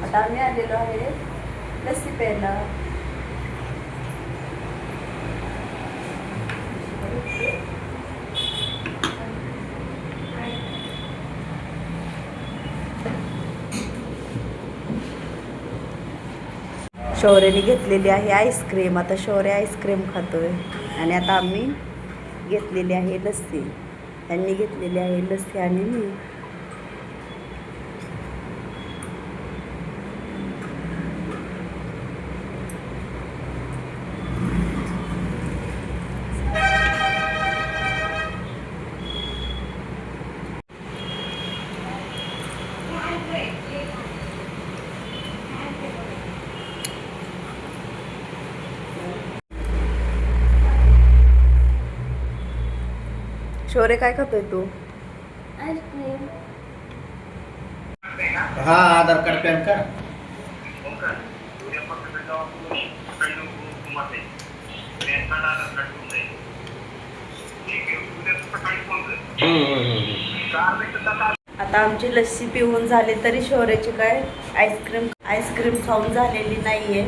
आता आम्ही आलेलो आहे लस्सी प्यायला. शौर्यने घेतलेली आहे आईस्क्रीम. आता शौर्य आईस्क्रीम खातोय आणि आता आम्ही घेतलेली आहे लस्सी. त्यांनी घेतलेली आहे लस्सी आणि मी. शौर्य काय खातोय तू? आईस्क्रीम. हा आधार कार्ड पॅन कार्ड. आता आमची लस्सी पिऊन झाली तरी शौर्याची काय आईस्क्रीम खाऊन झालेली नाहीये.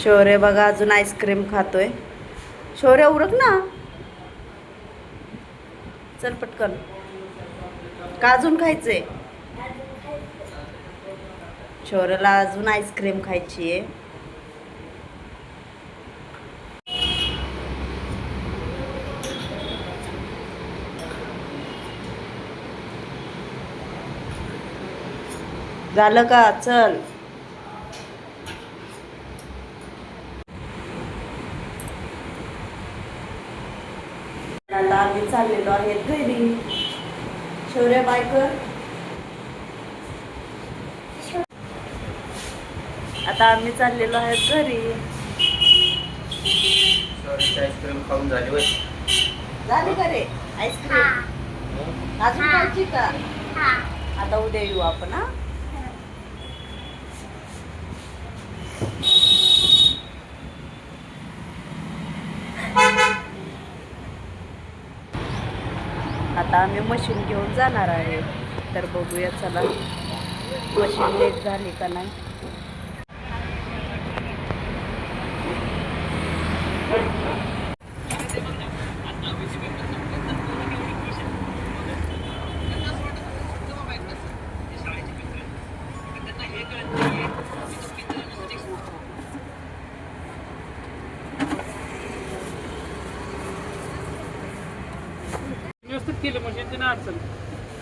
शौर्य बघा अजून आईस्क्रीम खातोय. शौर्य उरक ना, चल पटकन. का अजून खायचंय? शौर्यला अजून आईस्क्रीम खायची आहे. झालं का? चल. आता आम्ही चाललेलो आहे घरी. शौर्य बाय कर. आता आम्ही चाललेलो आहे घरी. आईस्क्रीम खाऊन झाली होय. झाली का रे आईस्क्रीम? अजून खायची का? आता उद्या येऊ आपण. हा, आता आम्ही मशीन घेऊन जाणार आहे. तर बघूया चला मशीन लेट झाली का नाही. व्यवस्थित केलं म्हणजे ते नाही अडचण.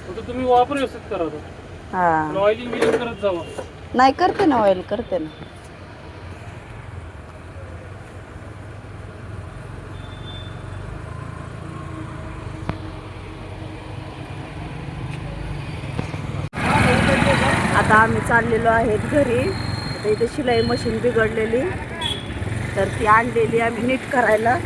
फक्त तुम्ही वापर व्यवस्थित करा. हा, ऑइलिंग बिलिंग करत जावा. नाही करते ना, ऑइल करते ना. आता आम्ही चाललेलो आहेत घरी. आता इथे शिलाई मशीन बिघडलेली तर ती आणलेली आम्ही नीट करायला.